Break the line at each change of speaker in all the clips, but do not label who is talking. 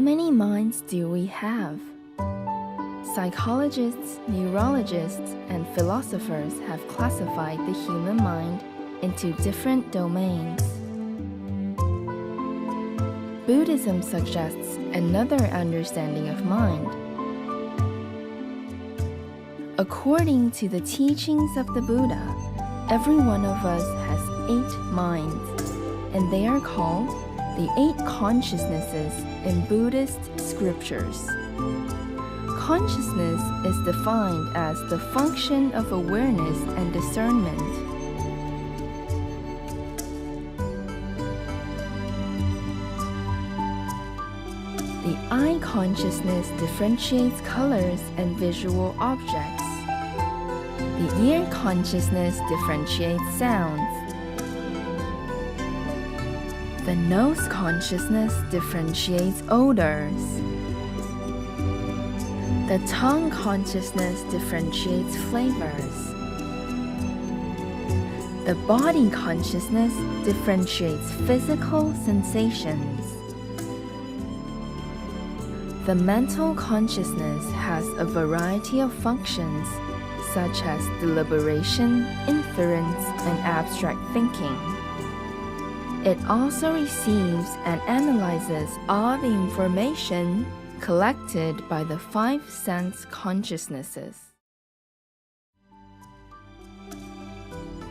many minds do we have? Psychologists, neurologists, and philosophers have classified the human mind into different domains. Buddhism suggests another understanding of mind. According to the teachings of the Buddha, every one of us has 8 minds, and they are called the 8 consciousnesses in Buddhist scriptures. Consciousness is defined as the function of awareness and discernment. The eye consciousness differentiates colors and visual objects. The ear consciousness differentiates sounds. The nose consciousness differentiates odors. The tongue consciousness differentiates flavors. The body consciousness differentiates physical sensations. The mental consciousness has a variety of functions, such as deliberation, inference, and abstract thinking. It also receives and analyzes all the information collected by the 5 sense consciousnesses.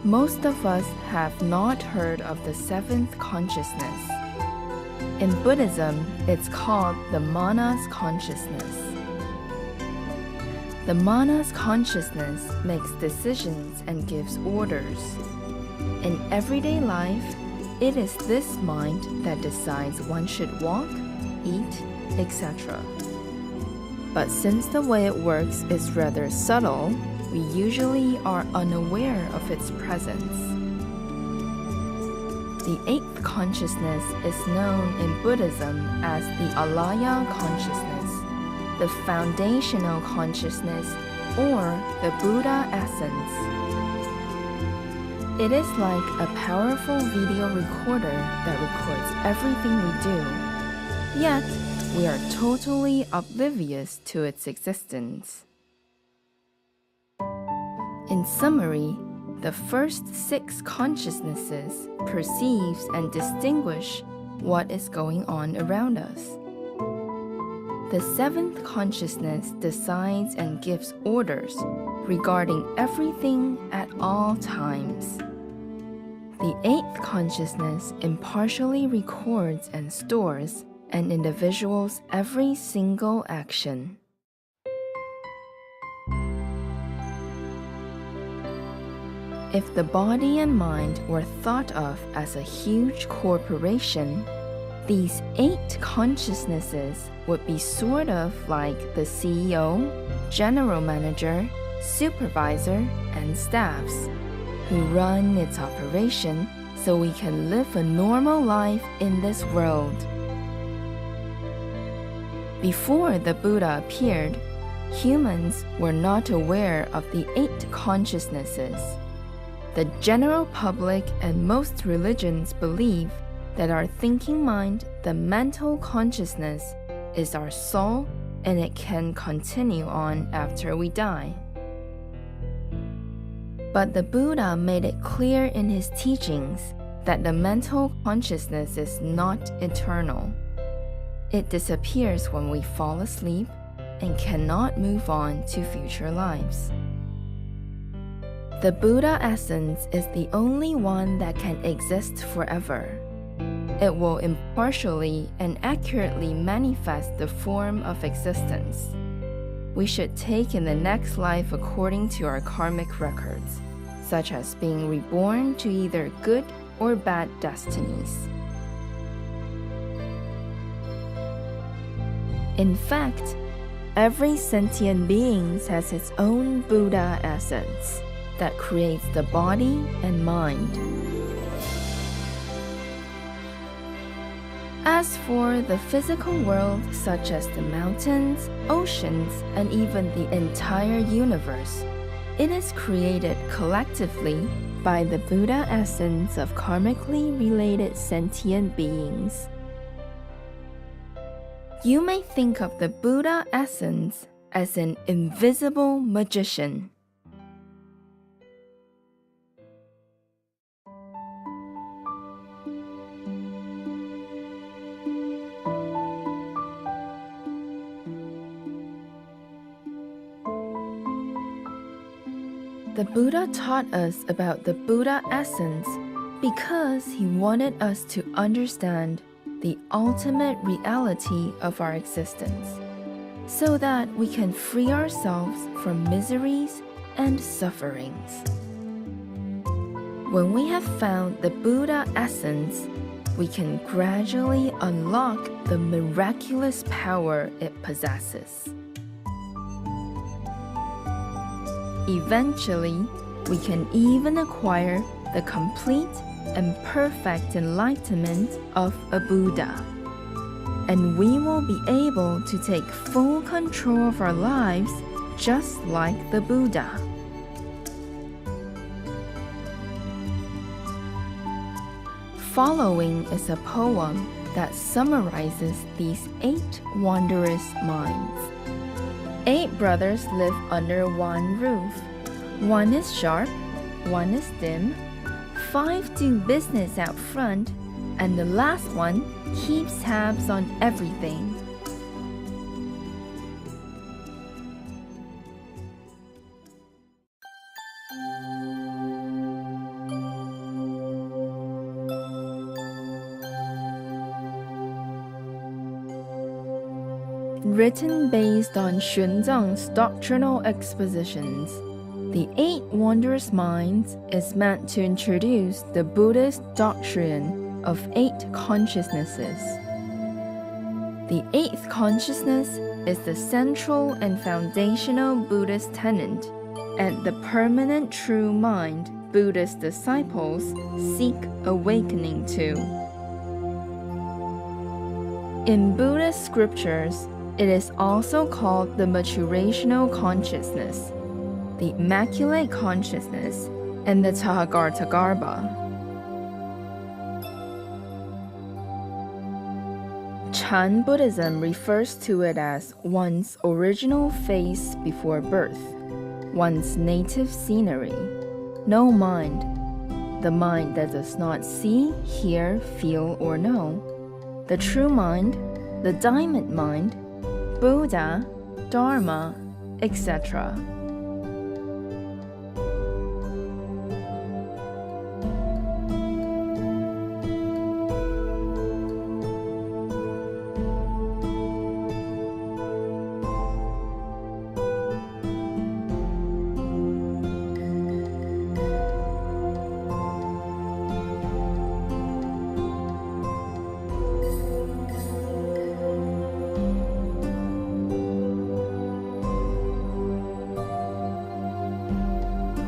Most of us have not heard of the 7th consciousness. In Buddhism, it's called the Manas consciousness. The Manas consciousness makes decisions and gives orders. In everyday life, it is this mind that decides one should walk, eat, etc. But since the way it works is rather subtle, we usually are unaware of its presence. The 8th consciousness is known in Buddhism as the Alaya consciousness, the foundational consciousness, or the Buddha essence. It is like a powerful video recorder that records everything we do, yet we are totally oblivious to its existence. In summary, the first 6 consciousnesses perceives and distinguish what is going on around us. The 7th consciousness decides and gives orders regarding everything at all times. The 8th consciousness impartially records and stores an individual's every single action. If the body and mind were thought of as a huge corporation, these 8 consciousnesses would be sort of like the CEO, general manager, supervisor, and staffs, who run its operation so we can live a normal life in this world. Before the Buddha appeared, humans were not aware of the 8 consciousnesses. The general public and most religions believe that our thinking mind, the mental consciousness, is our soul and it can continue on after we die. But the Buddha made it clear in his teachings that the mental consciousness is not eternal. It disappears when we fall asleep and cannot move on to future lives. The Buddha essence is the only one that can exist forever. It will impartially and accurately manifest the form of existence. We should take in the next life according to our karmic records, such as being reborn to either good or bad destinies. In fact, every sentient being has its own Buddha essence that creates the body and mind. As for the physical world, such as the mountains, oceans, and even the entire universe, it is created collectively by the Buddha essence of karmically related sentient beings. You may think of the Buddha essence as an invisible magician. The Buddha taught us about the Buddha essence because he wanted us to understand the ultimate reality of our existence, so that we can free ourselves from miseries and sufferings. When we have found the Buddha essence, we can gradually unlock the miraculous power it possesses. Eventually, we can even acquire the complete and perfect enlightenment of a Buddha, and we will be able to take full control of our lives just like the Buddha. Following is a poem that summarizes these 8 wondrous minds. 8 brothers live under one roof. One is sharp, one is dim, 5 do business out front, and the last one keeps tabs on everything. Written based on Xuanzang's doctrinal expositions, the 8 Wondrous Minds is meant to introduce the Buddhist doctrine of 8 consciousnesses. The 8th consciousness is the central and foundational Buddhist tenet, and the permanent true mind Buddhist disciples seek awakening to. In Buddhist scriptures, it is also called the maturational consciousness, the immaculate consciousness, and the Tahagartagarbha. Chan Buddhism refers to it as one's original face before birth, one's native scenery, no mind, the mind that does not see, hear, feel, or know, the true mind, the diamond mind, Buddha, Dharma, etc.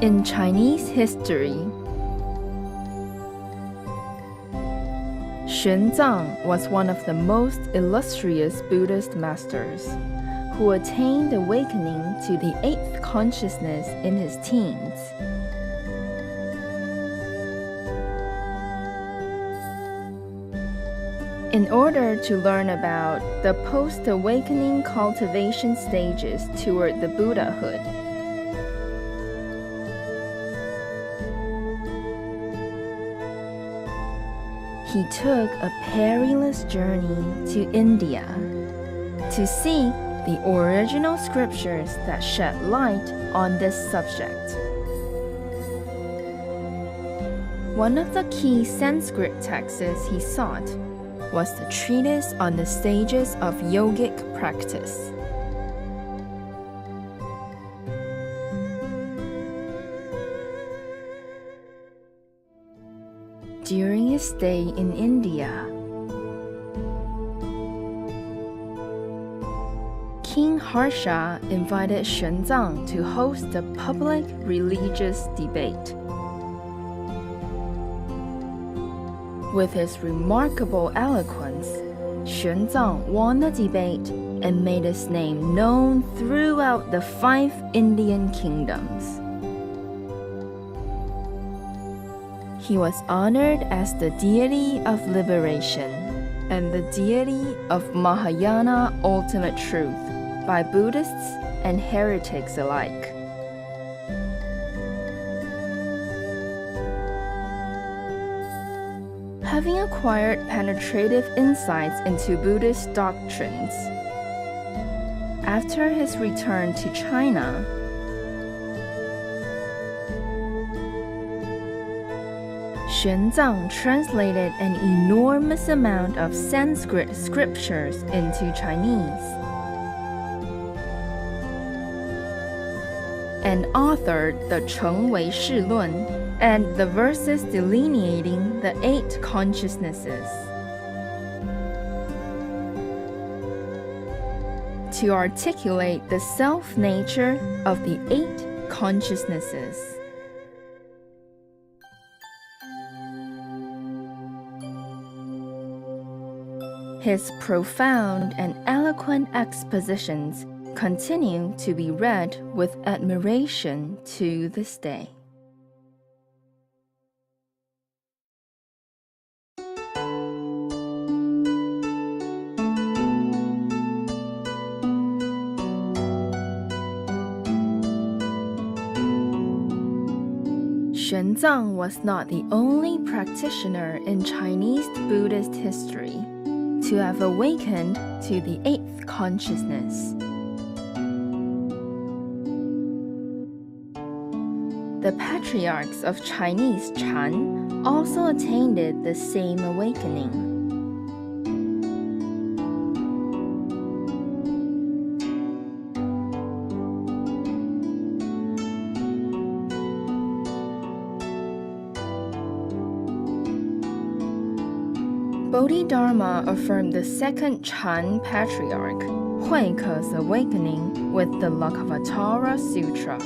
In Chinese history, Xuanzang was one of the most illustrious Buddhist masters, who attained awakening to the 8th consciousness in his teens. In order to learn about the post-awakening cultivation stages toward the Buddhahood, he took a perilous journey to India to see the original scriptures that shed light on this subject. One of the key Sanskrit texts he sought was the treatise on the stages of yogic practice. During his stay in India, King Harsha invited Xuanzang to host a public religious debate. With his remarkable eloquence, Xuanzang won the debate and made his name known throughout the 5 Indian kingdoms. He was honored as the deity of liberation, and the deity of Mahayana ultimate truth by Buddhists and heretics alike. Having acquired penetrative insights into Buddhist doctrines, after his return to China, Xuanzang translated an enormous amount of Sanskrit scriptures into Chinese and authored the Chengwei Shilun and the verses delineating the 8 consciousnesses. To articulate the self-nature of the 8 consciousnesses. His profound and eloquent expositions continue to be read with admiration to this day. Xuanzang was not the only practitioner in Chinese Buddhist history to have awakened to the 8th consciousness. The patriarchs of Chinese Chan also attained the same awakening. Bodhidharma affirmed the second Chan patriarch, Huike's awakening with the Lakavatara Sutra.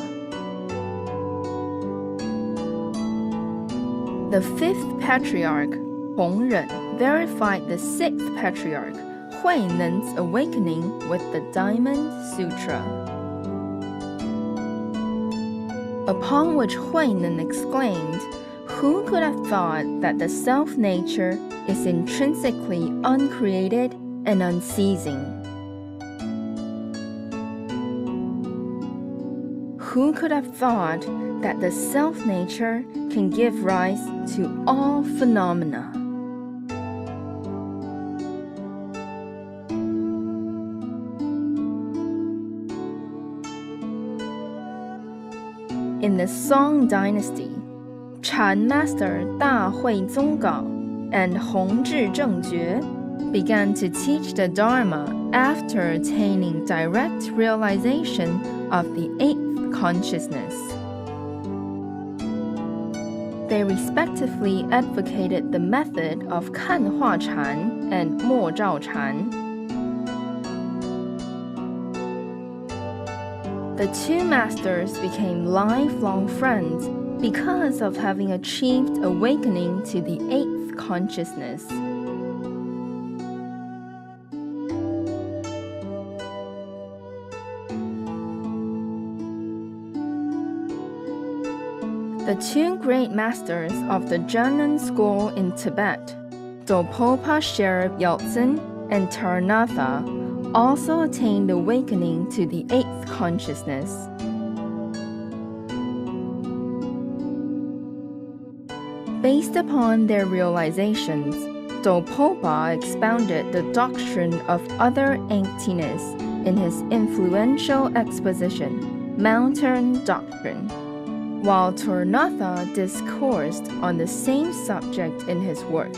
The 5th patriarch, Hongren, verified the 6th patriarch, Huinen's awakening with the Diamond Sutra. Upon which Huinen exclaimed, "Who could have thought that the self-nature is intrinsically uncreated and unceasing? Who could have thought that the self-nature can give rise to all phenomena?" In the Song dynasty, Chan master Da Hui Zonggao and Hongzhi Zhengjue began to teach the Dharma after attaining direct realization of the 8th consciousness. They respectively advocated the method of Kanhua Chan and Mo Zhao Chan. The 2 masters became lifelong friends because of having achieved awakening to the 8th consciousness. The 2 great masters of the Zhenan school in Tibet, Dopopa Sherab Yeltsin and Taranatha, also attained awakening to the 8th consciousness. Based upon their realizations, Dopopa expounded the doctrine of other emptiness in his influential exposition, Mountain Doctrine, while Taranatha discoursed on the same subject in his work,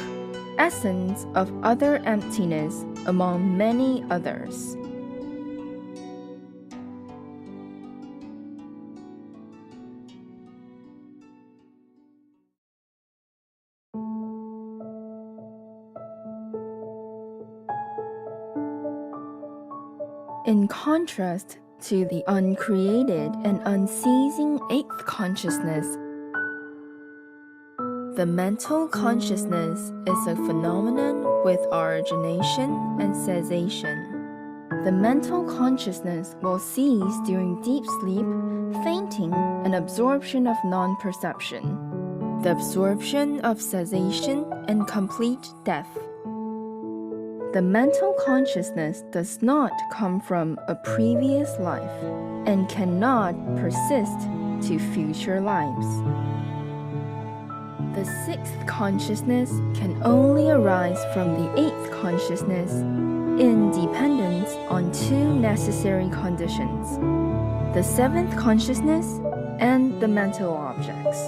Essence of Other Emptiness, among many others. In contrast to the uncreated and unceasing 8th consciousness, the mental consciousness is a phenomenon with origination and cessation. The mental consciousness will cease during deep sleep, fainting, and absorption of non-perception, the absorption of cessation, and complete death. the mental consciousness does not come from a previous life and cannot persist to future lives. The sixth consciousness can only arise from the eighth consciousness in dependence on two necessary conditions: the seventh consciousness and the mental objects.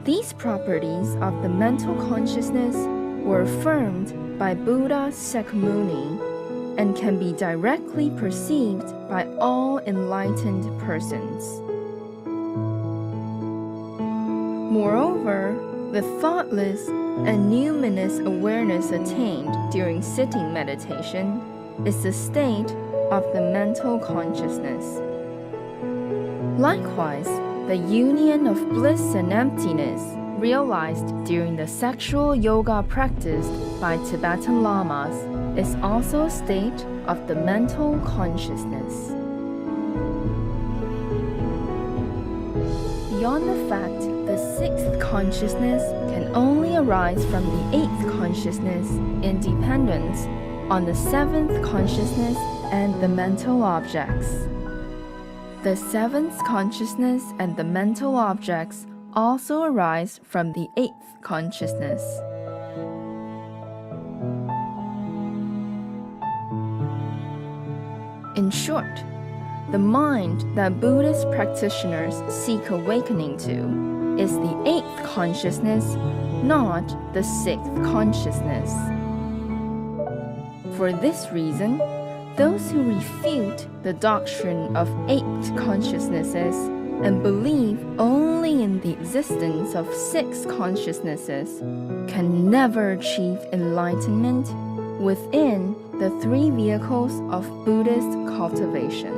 These properties of the mental consciousness were affirmed by Buddha Sakyamuni and can be directly perceived by all enlightened persons. Moreover, the thoughtless and numinous awareness attained during sitting meditation is the state of the mental consciousness. Likewise, the union of bliss and emptiness realized during the sexual yoga practiced by Tibetan lamas is also a state of the mental consciousness. Beyond the fact the sixth consciousness can only arise from the eighth consciousness in dependence on the seventh consciousness and the mental objects. The seventh consciousness and the mental objects also arise from the eighth consciousness. In short, the mind that Buddhist practitioners seek awakening to is the eighth consciousness, not the sixth consciousness. For this reason, those who refute the doctrine of eight consciousnesses and believe only in the existence of six consciousnesses can never achieve enlightenment within the three vehicles of Buddhist cultivation.